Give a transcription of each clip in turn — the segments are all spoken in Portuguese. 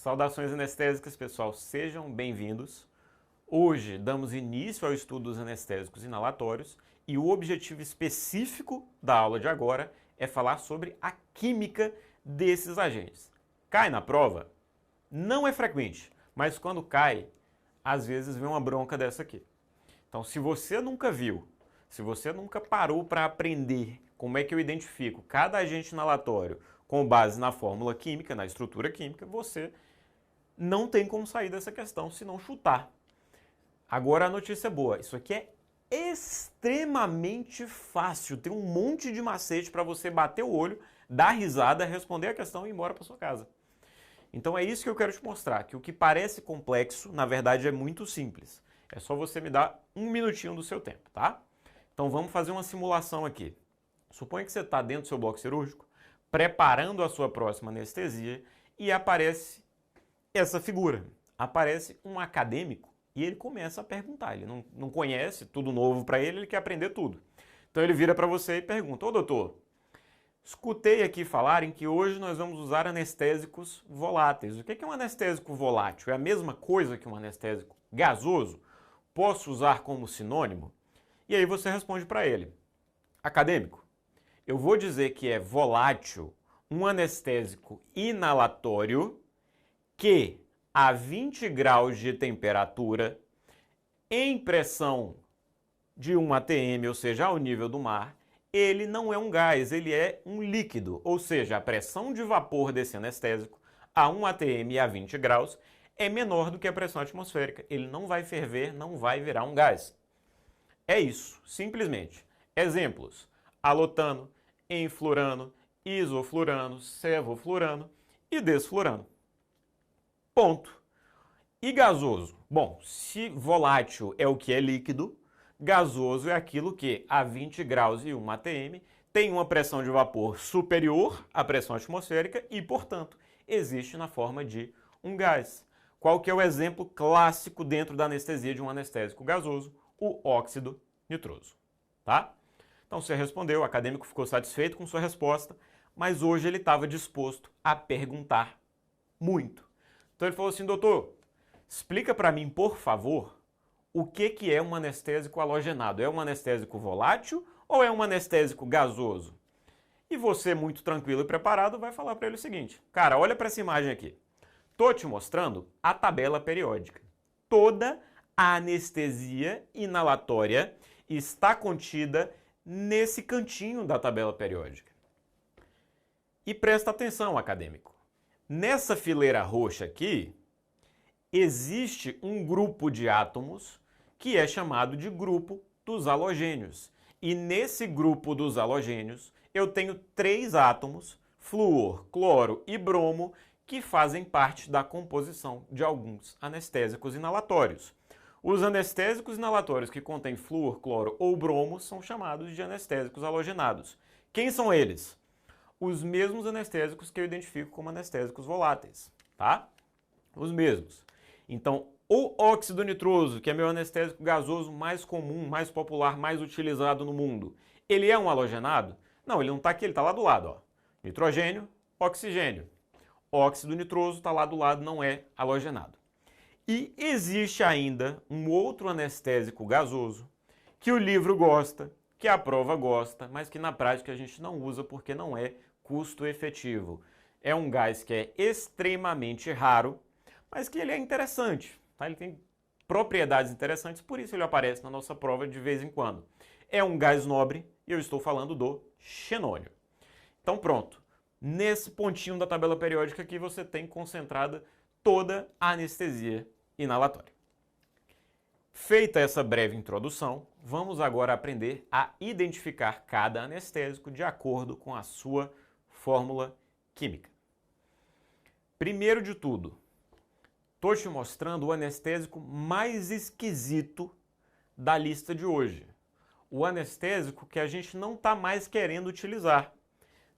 Saudações anestésicas, pessoal, sejam bem-vindos. Hoje damos início ao estudo dos anestésicos inalatórios e o objetivo específico da aula de agora é falar sobre a química desses agentes. Cai na prova? Não é frequente, mas quando cai, às vezes vem uma bronca dessa aqui. Então, se você nunca viu, se você nunca parou para aprender como é que eu identifico cada agente inalatório com base na fórmula química, na estrutura química, você não tem como sair dessa questão se não chutar. Agora a notícia é boa, isso aqui é extremamente fácil, tem um monte de macete para você bater o olho, dar risada, responder a questão e ir embora para sua casa. Então é isso que eu quero te mostrar, que o que parece complexo, na verdade é muito simples. É só você me dar um minutinho do seu tempo, tá? Então vamos fazer uma simulação aqui. Suponha que você está dentro do seu bloco cirúrgico, preparando a sua próxima anestesia e aparece essa figura. Aparece um acadêmico e ele começa a perguntar. Ele não conhece, tudo novo para ele, ele quer aprender tudo. Então ele vira para você e pergunta: ô doutor, escutei aqui falarem que hoje nós vamos usar anestésicos voláteis. O que é um anestésico volátil? É a mesma coisa que um anestésico gasoso? Posso usar como sinônimo? E aí você responde para ele: acadêmico, eu vou dizer que é volátil um anestésico inalatório que a 20 graus de temperatura, em pressão de 1 atm, ou seja, ao nível do mar, ele não é um gás, ele é um líquido, ou seja, a pressão de vapor desse anestésico a 1 atm e a 20 graus é menor do que a pressão atmosférica. Ele não vai ferver, não vai virar um gás. É isso, simplesmente. Exemplos: alotano, enflurano, isoflurano, sevoflurano e desflurano. Ponto. E gasoso? Bom, se volátil é o que é líquido, gasoso é aquilo que a 20 graus e 1 atm tem uma pressão de vapor superior à pressão atmosférica e, portanto, existe na forma de um gás. Qual que é o exemplo clássico dentro da anestesia de um anestésico gasoso? O óxido nitroso, tá? Então você respondeu, o acadêmico ficou satisfeito com sua resposta, mas hoje ele estava disposto a perguntar muito. Então ele falou assim: doutor, explica para mim, por favor, o que é um anestésico halogenado? É um anestésico volátil ou é um anestésico gasoso? E você, muito tranquilo e preparado, vai falar para ele o seguinte: cara, olha para essa imagem aqui. Estou te mostrando a tabela periódica. Toda a anestesia inalatória está contida nesse cantinho da tabela periódica. E presta atenção, acadêmico. Nessa fileira roxa aqui, existe um grupo de átomos que é chamado de grupo dos halogênios. E nesse grupo dos halogênios, eu tenho 3 átomos, flúor, cloro e bromo, que fazem parte da composição de alguns anestésicos inalatórios. Os anestésicos inalatórios que contêm flúor, cloro ou bromo são chamados de anestésicos halogenados. Quem são eles? Os mesmos anestésicos que eu identifico como anestésicos voláteis, tá? Os mesmos. Então, o óxido nitroso, que é meu anestésico gasoso mais comum, mais popular, mais utilizado no mundo, ele é um halogenado? Não, ele não está aqui, ele está lá do lado, ó. Nitrogênio, oxigênio. Óxido nitroso está lá do lado, não é halogenado. E existe ainda um outro anestésico gasoso que o livro gosta, que a prova gosta, mas que na prática a gente não usa porque não é custo efetivo. É um gás que é extremamente raro, mas que ele é interessante, tá? Ele tem propriedades interessantes, por isso ele aparece na nossa prova de vez em quando. É um gás nobre e eu estou falando do xenônio. Então pronto, nesse pontinho da tabela periódica aqui você tem concentrada toda a anestesia inalatória. Feita essa breve introdução, vamos agora aprender a identificar cada anestésico de acordo com a sua fórmula química. Primeiro de tudo, estou te mostrando o anestésico mais esquisito da lista de hoje. O anestésico que a gente não está mais querendo utilizar,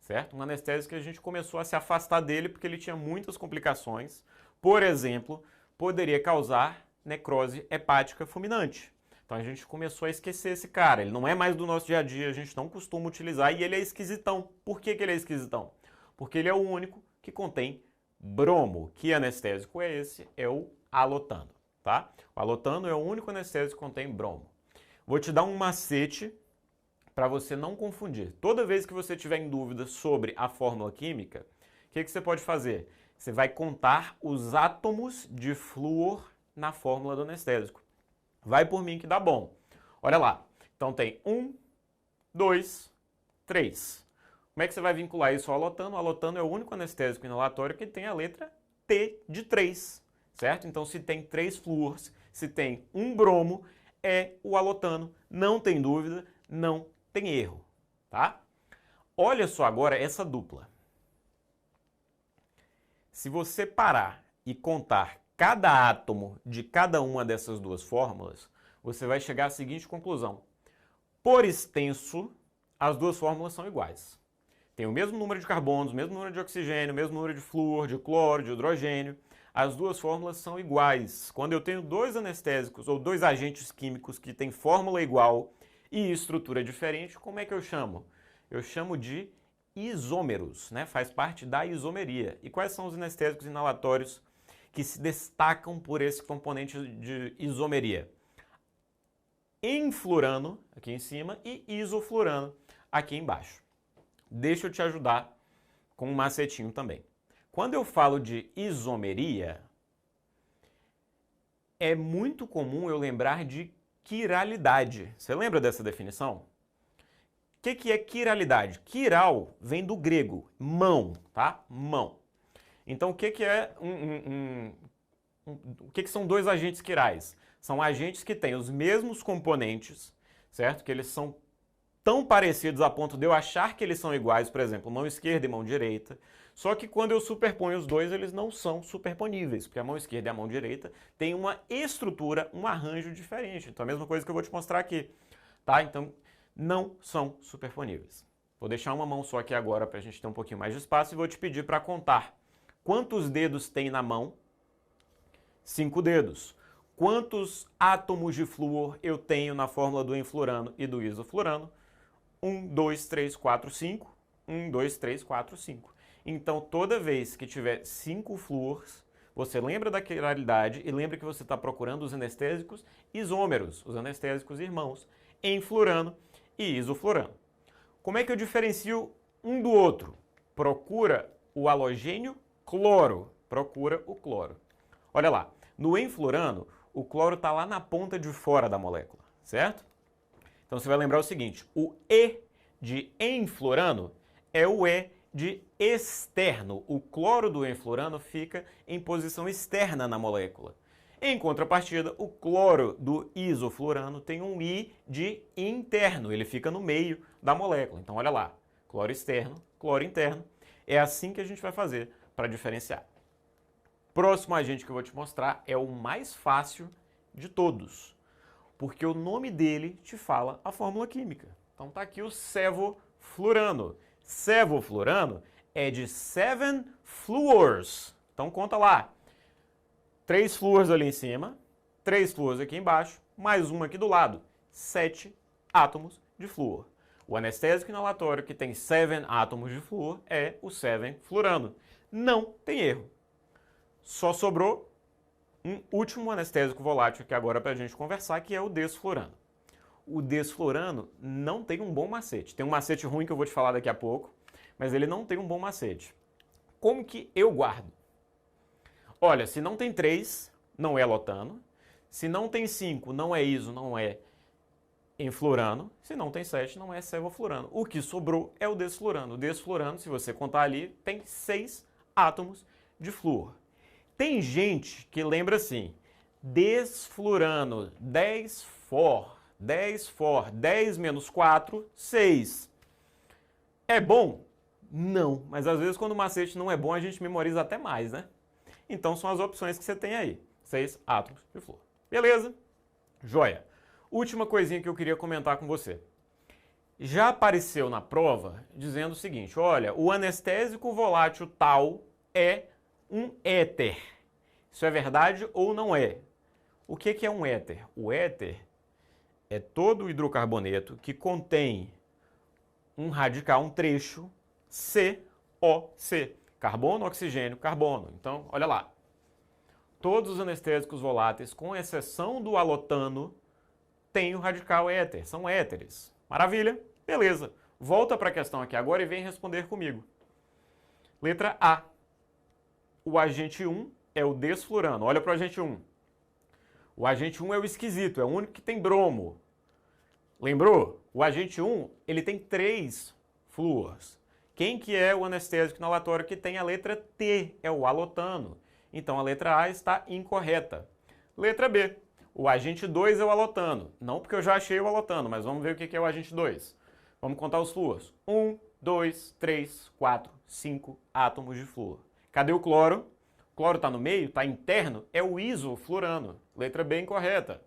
certo? Um anestésico que a gente começou a se afastar dele porque ele tinha muitas complicações. Por exemplo, poderia causar necrose hepática fulminante. Então a gente começou a esquecer esse cara. Ele não é mais do nosso dia a dia, a gente não costuma utilizar e ele é esquisitão. Por que ele é esquisitão? Porque ele é o único que contém bromo. Que anestésico é esse? É o alotano, tá? O alotano é o único anestésico que contém bromo. Vou te dar um macete para você não confundir. Toda vez que você tiver em dúvida sobre a fórmula química, o que você pode fazer? Você vai contar os átomos de flúor na fórmula do anestésico. Vai por mim que dá bom. Olha lá. Então tem 1, 2, 3. Como é que você vai vincular isso ao alotano? O alotano é o único anestésico inalatório que tem a letra T de 3, certo? Então se tem 3 flúors, se tem um bromo, é o alotano. Não tem dúvida, não tem erro, tá? Olha só agora essa dupla. Se você parar e contar cada átomo de cada uma dessas duas fórmulas, você vai chegar à seguinte conclusão. Por extenso, as duas fórmulas são iguais. Tem o mesmo número de carbonos, o mesmo número de oxigênio, o mesmo número de flúor, de cloro, de hidrogênio. As duas fórmulas são iguais. Quando eu tenho dois anestésicos ou dois agentes químicos que têm fórmula igual e estrutura diferente, como é que eu chamo? Eu chamo de isômeros, né? Faz parte da isomeria. E quais são os anestésicos inalatórios que se destacam por esse componente de isomeria? Enflurano, aqui em cima, e isoflurano, aqui embaixo. Deixa eu te ajudar com um macetinho também. Quando eu falo de isomeria, é muito comum eu lembrar de quiralidade. Você lembra dessa definição? O que é quiralidade? Quiral vem do grego, mão, tá? Mão. Então, o que é o que são dois agentes quirais? São agentes que têm os mesmos componentes, certo? Que eles são tão parecidos a ponto de eu achar que eles são iguais, por exemplo, mão esquerda e mão direita. Só que quando eu superponho os dois, eles não são superponíveis, porque a mão esquerda e a mão direita têm uma estrutura, um arranjo diferente. Então, a mesma coisa que eu vou te mostrar aqui, tá? Então, não são superponíveis. Vou deixar uma mão só aqui agora para a gente ter um pouquinho mais de espaço e vou te pedir para contar quantos dedos tem na mão. 5 dedos. Quantos átomos de flúor eu tenho na fórmula do enflurano e do isoflurano? 1, 2, 3, 4, 5. 1, 2, 3, 4, 5. Então, toda vez que tiver 5 flúors, você lembra da quiralidade e lembra que você está procurando os anestésicos isômeros, os anestésicos irmãos, enflurano e isoflurano. Como é que eu diferencio um do outro? Procura o halogênio cloro. Procura o cloro. Olha lá, no enflurano, o cloro está lá na ponta de fora da molécula, certo? Então você vai lembrar o seguinte, o E de enflurano é o E de externo. O cloro do enflurano fica em posição externa na molécula. Em contrapartida, o cloro do isoflurano tem um I de interno, ele fica no meio da molécula. Então olha lá, cloro externo, cloro interno. É assim que a gente vai fazer para diferenciar. Próximo agente que eu vou te mostrar é o mais fácil de todos, porque o nome dele te fala a fórmula química. Então tá aqui o sevoflurano. Sevoflurano é de 7 fluors. Então conta lá. 3 flúors ali em cima, 3 flúors aqui embaixo, mais um aqui do lado. 7 átomos de flúor. O anestésico inalatório que tem 7 átomos de flúor é o sevoflurano. Não tem erro. Só sobrou um último anestésico volátil aqui agora para a gente conversar, que é o desflurano. O desflurano não tem um bom macete. Tem um macete ruim que eu vou te falar daqui a pouco, mas ele não tem um bom macete. Como que eu guardo? Olha, se não tem 3, não é alotano. Se não tem 5, não é iso, não é enflurano. Se não tem 7, não é sevoflurano. O que sobrou é o desflurano. O desflurano, se você contar ali, tem 6 átomos de flúor. Tem gente que lembra assim, desflurano, 10 for, 10 menos 4, 6. É bom? Não, mas às vezes quando o macete não é bom, a gente memoriza até mais, né? Então são as opções que você tem aí, 6 átomos de flúor. Beleza? Joia. Última coisinha que eu queria comentar com você. Já apareceu na prova dizendo o seguinte, olha, o anestésico volátil tal é um éter. Isso é verdade ou não é? O que é um éter? O éter é todo o hidrocarboneto que contém um radical, um trecho COC. Carbono, oxigênio, carbono. Então, olha lá. Todos os anestésicos voláteis, com exceção do alotano, têm o radical éter, são éteres. Maravilha? Beleza. Volta para a questão aqui agora e vem responder comigo. Letra A. O agente 1 é o desflurano. Olha para o agente 1. O agente 1 é o esquisito, é o único que tem bromo. Lembrou? O agente 1, ele tem 3 flúors. Quem que é o anestésico inalatório que tem a letra T? É o alotano. Então a letra A está incorreta. Letra B. O agente 2 é o alotano. Não porque eu já achei o alotano, mas vamos ver o que é o agente 2. Vamos contar os flúors. 1, 2, 3, 4, 5 átomos de flúor. Cadê o cloro? O cloro está no meio, está interno, é o isoflurano. Letra B incorreta.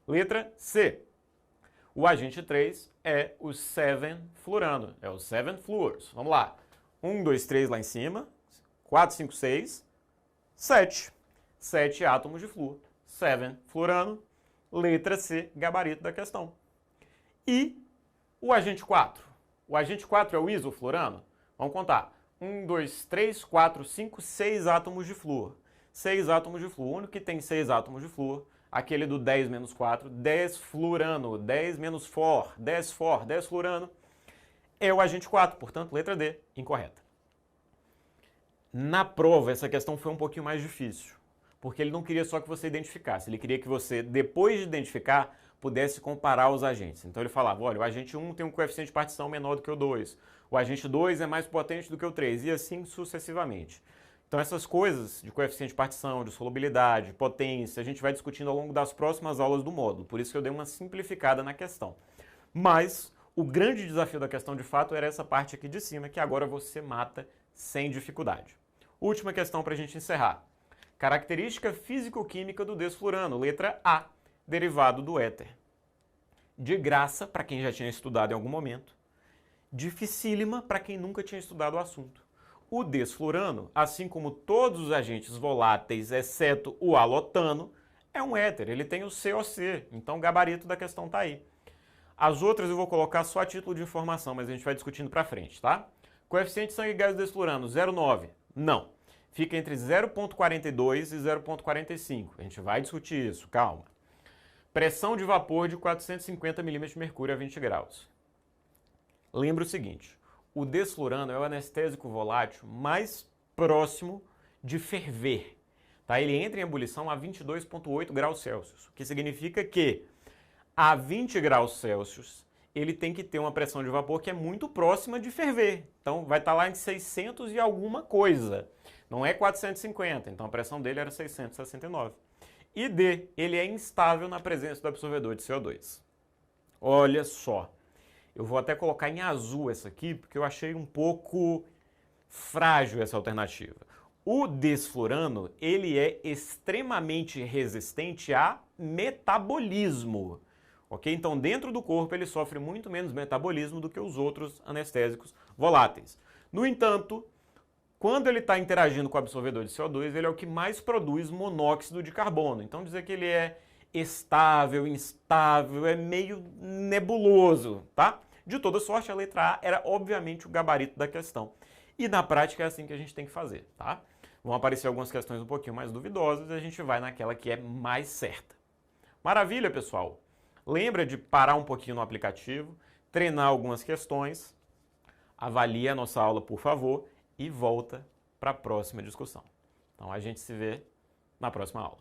Letra C. O agente 3 é o 7-fluorano, é o 7 fluors. Vamos lá. 1, 2, 3 lá em cima, 4, 5, 6, 7. 7 átomos de flúor. 7-fluorano, letra C, gabarito da questão. E o agente 4? O agente 4 é o isoflurano? Vamos contar. 1, 2, 3, 4, 5, 6 átomos de flúor. 6 átomos de flúor. O único que tem 6 átomos de flúor, aquele do 10 menos 4, 10 fluorano, 10 menos for, 10 fluorano, é o agente 4, portanto, letra D, incorreta. Na prova, essa questão foi um pouquinho mais difícil, porque ele não queria só que você identificasse, ele queria que você, depois de identificar, pudesse comparar os agentes. Então ele falava, olha, o agente 1 tem um coeficiente de partição menor do que o 2, o agente 2 é mais potente do que o 3, e assim sucessivamente. Então essas coisas de coeficiente de partição, de solubilidade, potência, a gente vai discutindo ao longo das próximas aulas do módulo, por isso que eu dei uma simplificada na questão. Mas o grande desafio da questão de fato era essa parte aqui de cima, que agora você mata sem dificuldade. Última questão para a gente encerrar. Característica físico-química do desflurano, letra A, derivado do éter. De graça para quem já tinha estudado em algum momento, dificílima para quem nunca tinha estudado o assunto. O desflurano, assim como todos os agentes voláteis, exceto o alotano, é um éter, ele tem o COC, então o gabarito da questão está aí. As outras eu vou colocar só a título de informação, mas a gente vai discutindo para frente, tá? Coeficiente de sangue e gás do desflurano, 0,9. Não. Fica entre 0,42 e 0,45. A gente vai discutir isso, calma. Pressão de vapor de 450 milímetros de mercúrio a 20 graus. Lembra o seguinte, o desflurano é o anestésico volátil mais próximo de ferver. Tá? Ele entra em ebulição a 22,8 graus Celsius, o que significa que a 20 graus Celsius ele tem que ter uma pressão de vapor que é muito próxima de ferver. Então vai estar lá em 600 e alguma coisa. Não é 450, então a pressão dele era 669. E D, ele é instável na presença do absorvedor de CO2. Olha só, eu vou até colocar em azul essa aqui, porque eu achei um pouco frágil essa alternativa. O desflurano, ele é extremamente resistente a metabolismo. Ok? Então, dentro do corpo, ele sofre muito menos metabolismo do que os outros anestésicos voláteis. No entanto, quando ele está interagindo com o absorvedor de CO2, ele é o que mais produz monóxido de carbono. Então, dizer que ele é estável, instável, é meio nebuloso, tá? De toda sorte, a letra A era, obviamente, o gabarito da questão. E na prática é assim que a gente tem que fazer, tá? Vão aparecer algumas questões um pouquinho mais duvidosas e a gente vai naquela que é mais certa. Maravilha, pessoal? Lembra de parar um pouquinho no aplicativo, treinar algumas questões, avalie a nossa aula, por favor, e volta para a próxima discussão. Então a gente se vê na próxima aula.